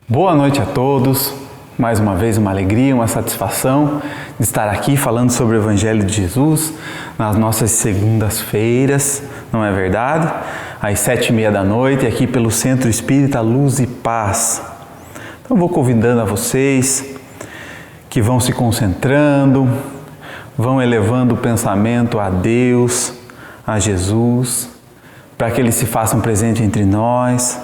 Boa noite a todos, mais uma vez uma alegria, uma satisfação de estar aqui falando sobre o Evangelho de Jesus nas nossas segundas-feiras, não é verdade? Às 7h30 da noite, aqui pelo Centro Espírita Luz e Paz. Então vou convidando a vocês que vão se concentrando, vão elevando o pensamento a Deus, a Jesus, para que eles se façam presente entre nós.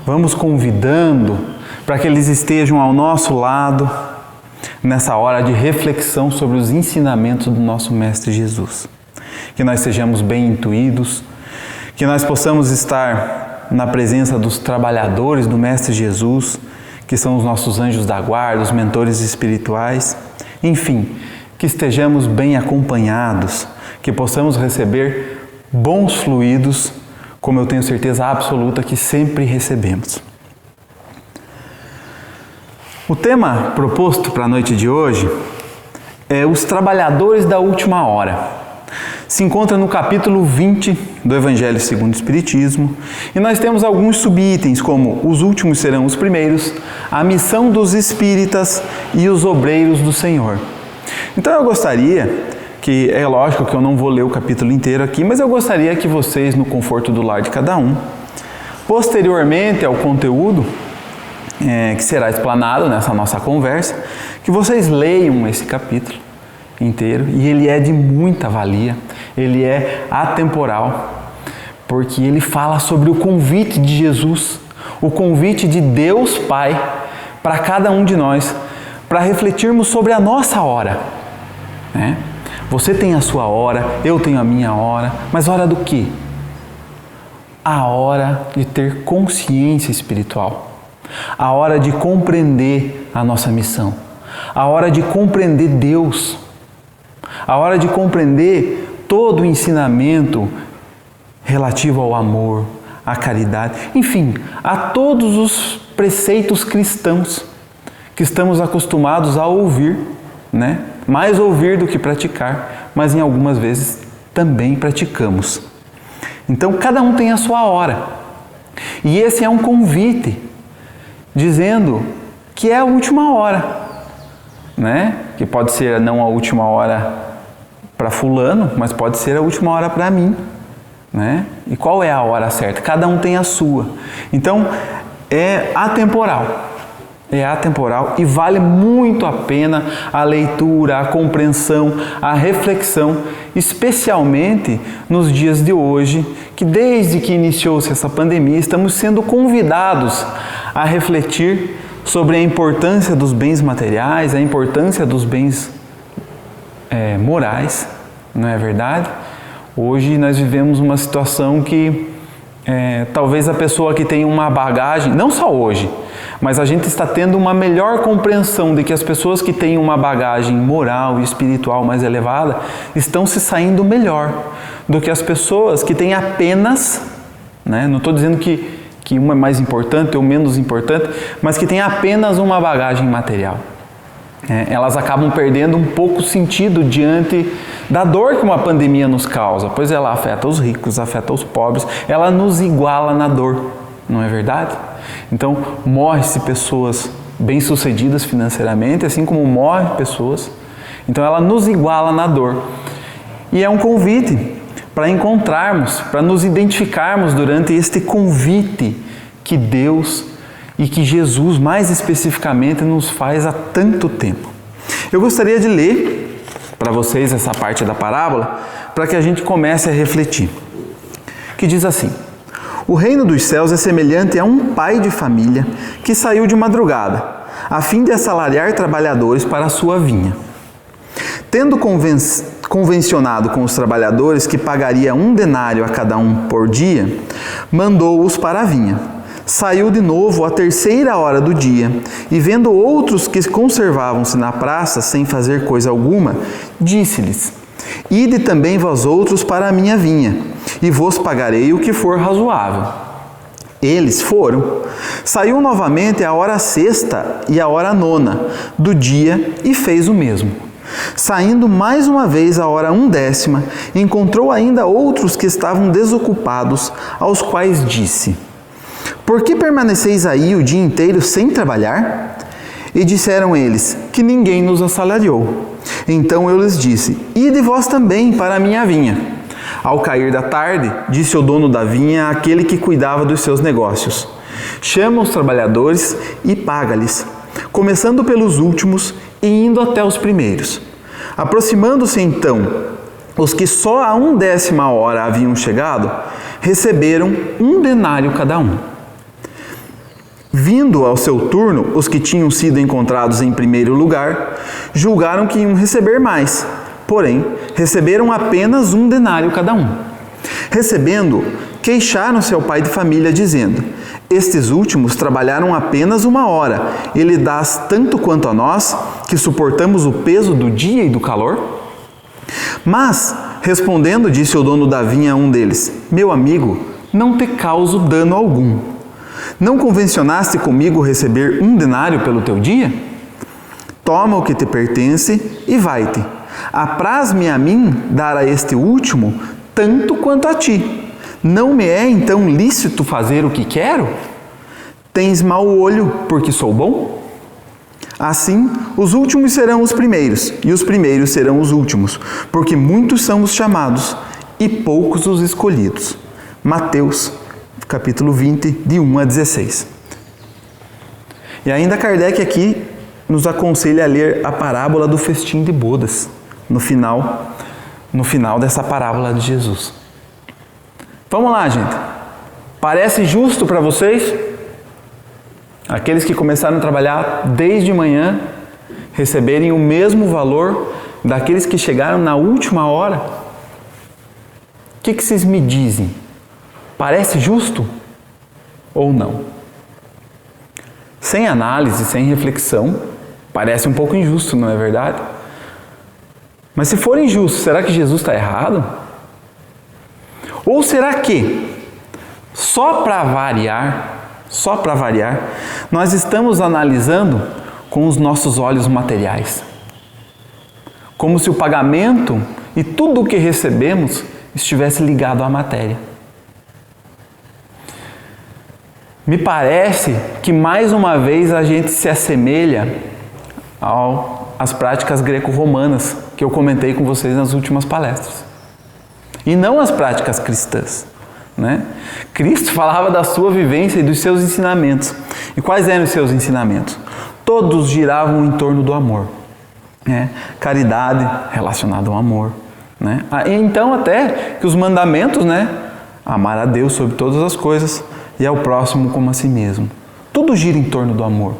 Vamos convidando para que eles estejam ao nosso lado nessa hora de reflexão sobre os ensinamentos do nosso Mestre Jesus. Que nós sejamos bem intuídos, que nós possamos estar na presença dos trabalhadores do Mestre Jesus, que são os nossos anjos da guarda, os mentores espirituais, enfim, que estejamos bem acompanhados, que possamos receber bons fluidos, como eu tenho certeza absoluta que sempre recebemos. O tema proposto para a noite de hoje é os trabalhadores da última hora. Se encontra no capítulo 20 do Evangelho segundo o Espiritismo e nós temos alguns subitens como os últimos serão os primeiros, a missão dos espíritas e os obreiros do Senhor. Então eu gostaria que, é lógico que eu não vou ler o capítulo inteiro aqui, mas eu gostaria que vocês, no conforto do lar de cada um, posteriormente ao conteúdo que será explanado nessa nossa conversa, que vocês leiam esse capítulo inteiro, e ele é de muita valia, ele é atemporal, porque ele fala sobre o convite de Jesus, o convite de Deus Pai para cada um de nós, para refletirmos sobre a nossa hora, né? Você tem a sua hora, eu tenho a minha hora, mas hora do quê? A hora de ter consciência espiritual. A hora de compreender a nossa missão, a hora de compreender Deus, a hora de compreender todo o ensinamento relativo ao amor, à caridade, enfim, a todos os preceitos cristãos que estamos acostumados a ouvir, né? Mais ouvir do que praticar, mas em algumas vezes também praticamos. Então cada um tem a sua hora, e esse é um convite dizendo que é a última hora, né? Que pode ser não a última hora para fulano, mas pode ser a última hora para mim, né? E qual é a hora certa? Cada um tem a sua. Então, é atemporal e vale muito a pena a leitura, a compreensão, a reflexão, especialmente nos dias de hoje, que desde que iniciou-se essa pandemia, estamos sendo convidados a refletir sobre a importância dos bens materiais, a importância dos bens morais, não é verdade? Hoje nós vivemos uma situação que talvez a pessoa que tem uma bagagem, não só hoje, mas a gente está tendo uma melhor compreensão de que as pessoas que têm uma bagagem moral e espiritual mais elevada estão se saindo melhor do que as pessoas que têm apenas, né? Não estou dizendo que uma é mais importante ou menos importante, mas que têm apenas uma bagagem material. Elas acabam perdendo um pouco o sentido diante da dor que uma pandemia nos causa, pois ela afeta os ricos, afeta os pobres, ela nos iguala na dor, não é verdade? Então, morre-se pessoas bem-sucedidas financeiramente, assim como morrem pessoas. Então, ela nos iguala na dor. E é um convite para encontrarmos, para nos identificarmos durante este convite que Deus e que Jesus, mais especificamente, nos faz há tanto tempo. Eu gostaria de ler para vocês essa parte da parábola, para que a gente comece a refletir. Que diz assim: o reino dos céus é semelhante a um pai de família que saiu de madrugada, a fim de assalariar trabalhadores para a sua vinha. Tendo convencionado com os trabalhadores que pagaria 1 denário a cada um por dia, mandou-os para a vinha. Saiu de novo à 3ª hora do dia, e vendo outros que conservavam-se na praça sem fazer coisa alguma, disse-lhes: ide também vós outros para a minha vinha, e vos pagarei o que for razoável. Eles foram. Saiu novamente à hora 6ª e à hora 9ª do dia, e fez o mesmo. Saindo mais uma vez à hora 1/10, encontrou ainda outros que estavam desocupados, aos quais disse: Por que permaneceis aí o dia inteiro sem trabalhar? E disseram eles, que ninguém nos assalariou. Então eu lhes disse, ide vós também para a minha vinha. Ao cair da tarde, disse o dono da vinha àquele que cuidava dos seus negócios, chama os trabalhadores e paga-lhes, começando pelos últimos e indo até os primeiros. Aproximando-se então, os que só a 1/10 hora haviam chegado, receberam 1 denário cada um. Vindo ao seu turno, os que tinham sido encontrados em primeiro lugar, julgaram que iam receber mais, porém, receberam apenas 1 denário cada um. Recebendo, queixaram-se ao pai de família, dizendo, estes últimos trabalharam apenas 1 hora, e lhe dás tanto quanto a nós, que suportamos o peso do dia e do calor? Mas, respondendo, disse o dono da vinha a um deles, meu amigo, não te causo dano algum. Não convencionaste comigo receber 1 denário pelo teu dia? Toma o que te pertence e vai-te. Apraz-me a mim dar a este último tanto quanto a ti. Não me é então lícito fazer o que quero? Tens mau olho porque sou bom? Assim, os últimos serão os primeiros, e os primeiros serão os últimos, porque muitos são os chamados, e poucos os escolhidos. Mateus, capítulo 20, de 1 a 16. E ainda Kardec aqui nos aconselha a ler a parábola do festim de bodas, no final dessa parábola de Jesus. Vamos lá, gente. Parece justo para vocês? Aqueles que começaram a trabalhar desde manhã receberem o mesmo valor daqueles que chegaram na última hora? O que vocês me dizem? Parece justo ou não? Sem análise, sem reflexão, parece um pouco injusto, não é verdade? Mas se for injusto, será que Jesus está errado? Ou será que, só para variar, nós estamos analisando com os nossos olhos materiais? Como se o pagamento e tudo o que recebemos estivesse ligado à matéria. Me parece que mais uma vez a gente se assemelha às práticas greco-romanas que eu comentei com vocês nas últimas palestras. E não as práticas cristãs, né? Cristo falava da sua vivência e dos seus ensinamentos. E quais eram os seus ensinamentos? Todos giravam em torno do amor, né? Caridade relacionada ao amor, né? Então até que os mandamentos, né? Amar a Deus sobre todas as coisas e ao próximo como a si mesmo. Tudo gira em torno do amor.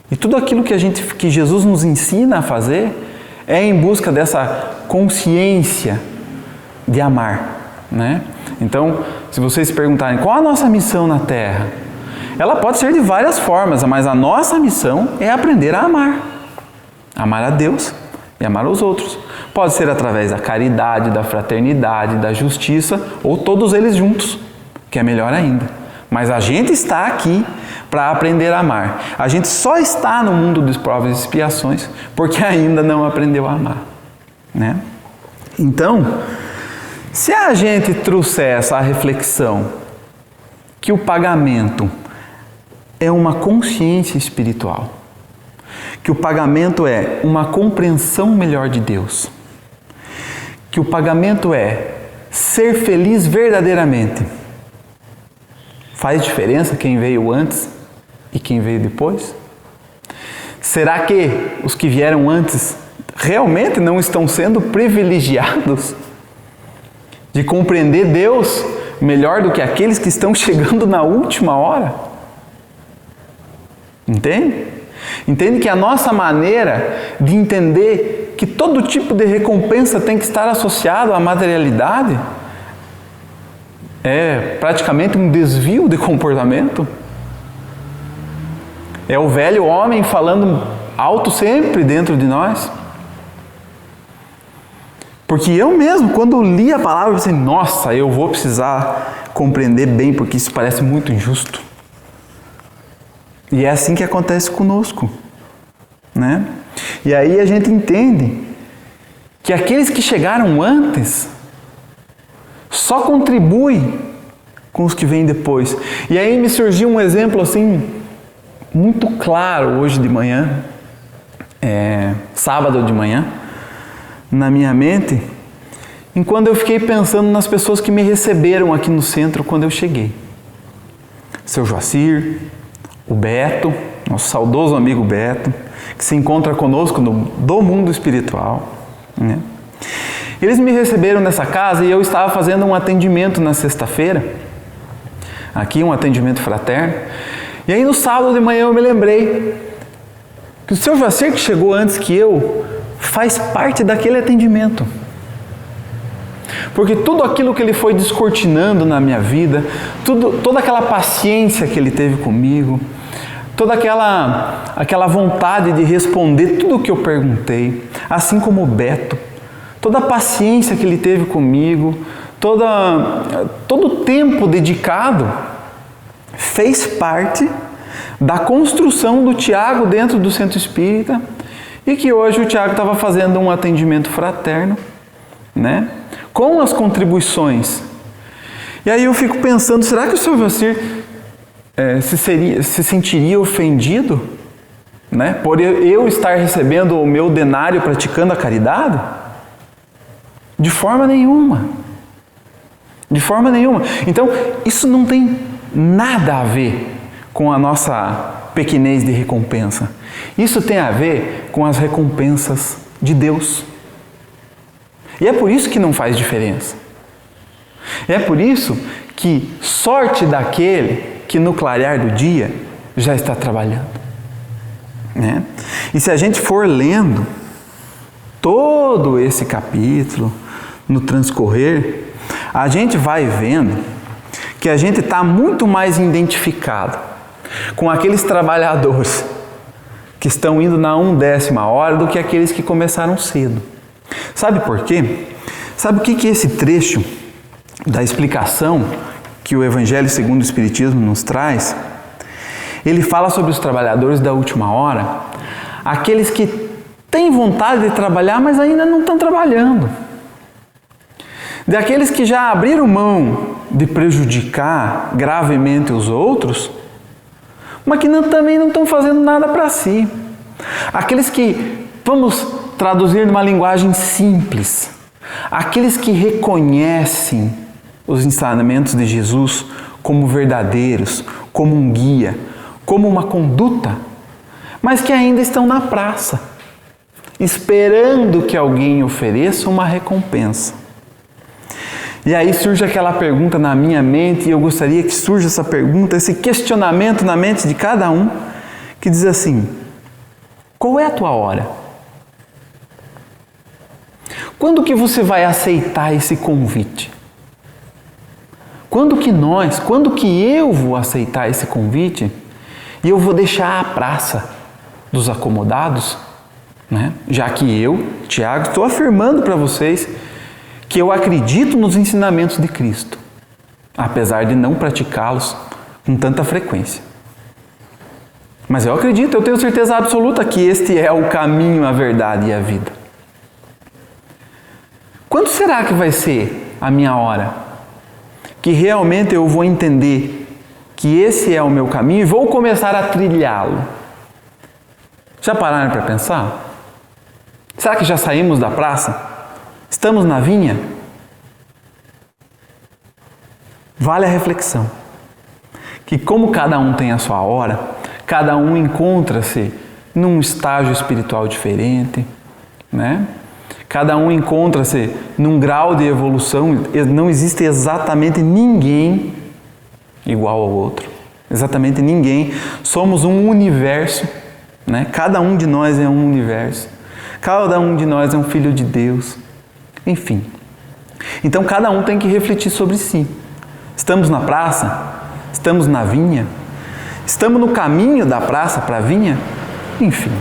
E tudo aquilo que Jesus nos ensina a fazer é em busca dessa consciência de amar, né? Então, se vocês se perguntarem qual a nossa missão na Terra, ela pode ser de várias formas, mas a nossa missão é aprender a amar. Amar a Deus e amar os outros. Pode ser através da caridade, da fraternidade, da justiça, ou todos eles juntos, que é melhor ainda. Mas a gente está aqui para aprender a amar. A gente só está no mundo de provas e expiações porque ainda não aprendeu a amar, né? Então, se a gente trouxer essa reflexão que o pagamento é uma consciência espiritual, que o pagamento é uma compreensão melhor de Deus, que o pagamento é ser feliz verdadeiramente, faz diferença quem veio antes e quem veio depois? Será que os que vieram antes realmente não estão sendo privilegiados de compreender Deus melhor do que aqueles que estão chegando na última hora? Entende? Entende que a nossa maneira de entender que todo tipo de recompensa tem que estar associado à materialidade é praticamente um desvio de comportamento? É o velho homem falando alto sempre dentro de nós? Porque eu mesmo, quando li a palavra, eu pensei, nossa, eu vou precisar compreender bem, porque isso parece muito injusto. E é assim que acontece conosco, né? E aí a gente entende que aqueles que chegaram antes só contribuem com os que vêm depois. E aí me surgiu um exemplo assim, muito claro hoje de manhã, sábado de manhã, na minha mente, enquanto eu fiquei pensando nas pessoas que me receberam aqui no centro quando eu cheguei. Seu Joacir, o Beto, nosso saudoso amigo Beto, que se encontra conosco do mundo espiritual, né? Eles me receberam nessa casa e eu estava fazendo um atendimento na sexta-feira, aqui um atendimento fraterno, e aí no sábado de manhã eu me lembrei que o seu Joacir, que chegou antes que eu, faz parte daquele atendimento. Porque tudo aquilo que ele foi descortinando na minha vida, toda aquela paciência que ele teve comigo, toda aquela vontade de responder tudo o que eu perguntei, assim como o Beto, toda a paciência que ele teve comigo, todo o tempo dedicado, fez parte da construção do Tiago dentro do Centro Espírita, e que hoje o Tiago estava fazendo um atendimento fraterno, né, com as contribuições. E aí eu fico pensando, será que o seu Joacir se sentiria ofendido, né, por eu estar recebendo o meu denário praticando a caridade? De forma nenhuma. De forma nenhuma. Então, isso não tem nada a ver com a nossa pequenez de recompensa. Isso tem a ver com as recompensas de Deus. E é por isso que não faz diferença. É por isso que sorte daquele que no clarear do dia já está trabalhando, né? E se a gente for lendo todo esse capítulo no transcorrer, a gente vai vendo que a gente está muito mais identificado com aqueles trabalhadores que estão indo na 1/10 hora do que aqueles que começaram cedo. Sabe por quê? Sabe o que esse trecho da explicação que o Evangelho segundo o Espiritismo nos traz? Ele fala sobre os trabalhadores da última hora, aqueles que têm vontade de trabalhar, mas ainda não estão trabalhando. Daqueles que já abriram mão de prejudicar gravemente os outros, mas que também não estão fazendo nada para si. Aqueles que, vamos traduzir numa linguagem simples, aqueles que reconhecem os ensinamentos de Jesus como verdadeiros, como um guia, como uma conduta, mas que ainda estão na praça, esperando que alguém ofereça uma recompensa. E aí surge aquela pergunta na minha mente, e eu gostaria que surja essa pergunta, esse questionamento na mente de cada um, que diz assim: qual é a tua hora? Quando que você vai aceitar esse convite? Quando que eu vou aceitar esse convite e eu vou deixar a praça dos acomodados, né? Já que eu, Tiago, estou afirmando para vocês que eu acredito nos ensinamentos de Cristo, apesar de não praticá-los com tanta frequência. Mas eu acredito, eu tenho certeza absoluta que este é o caminho, a verdade e a vida. Quando será que vai ser a minha hora? Que realmente eu vou entender que esse é o meu caminho e vou começar a trilhá-lo. Já pararam para pensar? Será que já saímos da praça? Estamos na vinha? Vale a reflexão. Que como cada um tem a sua hora, cada um encontra-se num estágio espiritual diferente, né? Cada um encontra-se num grau de evolução, não existe exatamente ninguém igual ao outro. Exatamente ninguém. Somos um universo, né? Cada um de nós é um universo. Cada um de nós é um filho de Deus. Enfim. Então cada um tem que refletir sobre si. Estamos na praça? Estamos na vinha? Estamos no caminho da praça para a vinha? Enfim.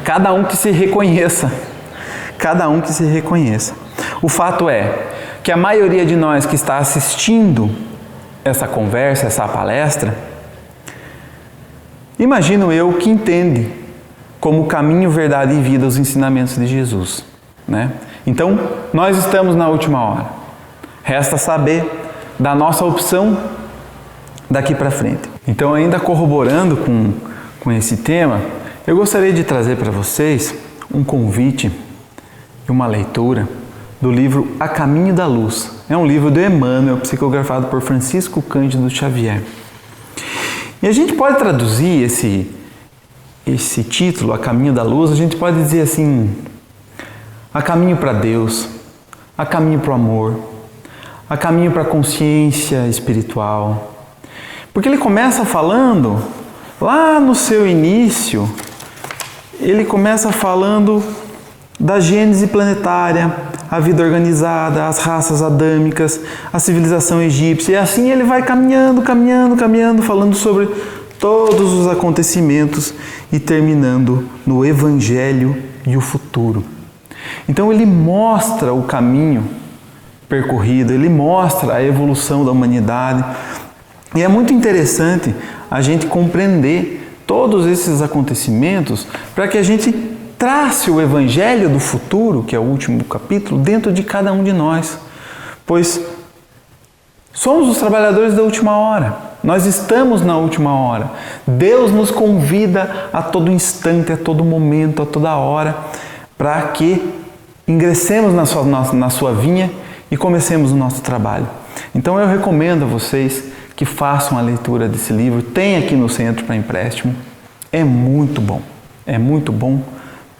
Cada um que se reconheça. Cada um que se reconheça. O fato é que a maioria de nós que está assistindo essa conversa, essa palestra, imagino eu que entende como caminho, verdade e vida os ensinamentos de Jesus, né? Então, nós estamos na última hora. Resta saber da nossa opção daqui para frente. Então, ainda corroborando com esse tema, eu gostaria de trazer para vocês um convite e uma leitura do livro A Caminho da Luz. É um livro do Emmanuel, psicografado por Francisco Cândido Xavier. E a gente pode traduzir esse título, A Caminho da Luz, a gente pode dizer assim: a caminho para Deus, a caminho para o amor, a caminho para a consciência espiritual. Porque ele começa falando, lá no seu início, ele começa falando da gênese planetária, a vida organizada, as raças adâmicas, a civilização egípcia. E assim ele vai caminhando, falando sobre todos os acontecimentos e terminando no Evangelho e o futuro. Então ele mostra o caminho percorrido, ele mostra a evolução da humanidade. E é muito interessante a gente compreender todos esses acontecimentos para que a gente trace o Evangelho do futuro, que é o último capítulo, dentro de cada um de nós. Pois somos os trabalhadores da última hora. Nós estamos na última hora. Deus nos convida a todo instante, a todo momento, a toda hora, para que ingressemos na sua vinha e comecemos o nosso trabalho. Então eu recomendo a vocês que façam a leitura desse livro. Tem aqui no centro para empréstimo. É muito bom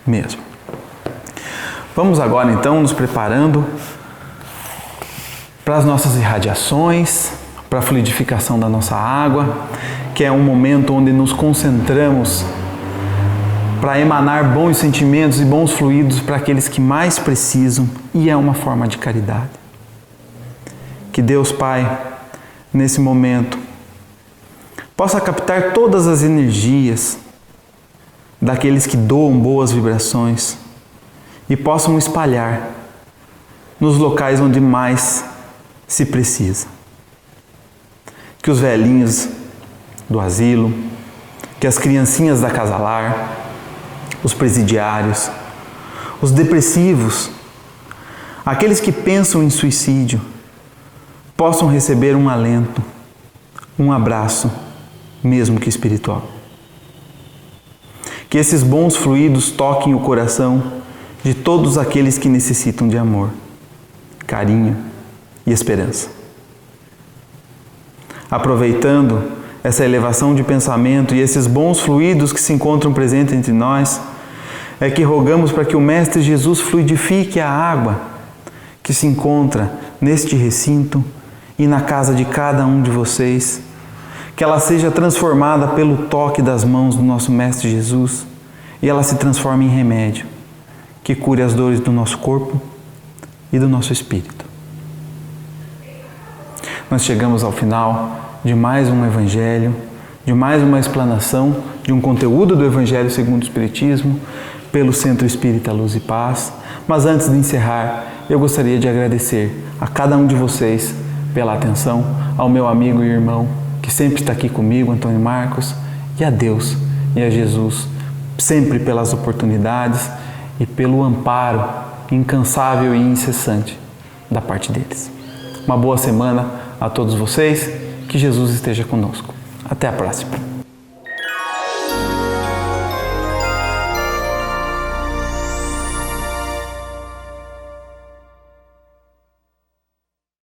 mesmo. Vamos agora então nos preparando para as nossas irradiações, para a fluidificação da nossa água, que é um momento onde nos concentramos para emanar bons sentimentos e bons fluidos para aqueles que mais precisam, e é uma forma de caridade. Que Deus Pai, nesse momento, possa captar todas as energias daqueles que doam boas vibrações e possam espalhar nos locais onde mais se precisa. Que os velhinhos do asilo, que as criancinhas da casa lar, os presidiários, os depressivos, aqueles que pensam em suicídio, possam receber um alento, um abraço, mesmo que espiritual. Que esses bons fluidos toquem o coração de todos aqueles que necessitam de amor, carinho e esperança. Aproveitando essa elevação de pensamento e esses bons fluidos que se encontram presentes entre nós, é que rogamos para que o Mestre Jesus fluidifique a água que se encontra neste recinto e na casa de cada um de vocês, que ela seja transformada pelo toque das mãos do nosso Mestre Jesus e ela se transforme em remédio, que cure as dores do nosso corpo e do nosso espírito. Nós chegamos ao final de mais um Evangelho, de mais uma explanação de um conteúdo do Evangelho segundo o Espiritismo, pelo Centro Espírita Luz e Paz. Mas antes de encerrar, eu gostaria de agradecer a cada um de vocês pela atenção, ao meu amigo e irmão que sempre está aqui comigo, Antônio Marcos, e a Deus e a Jesus, sempre pelas oportunidades e pelo amparo incansável e incessante da parte deles. Uma boa semana a todos vocês, que Jesus esteja conosco. Até a próxima.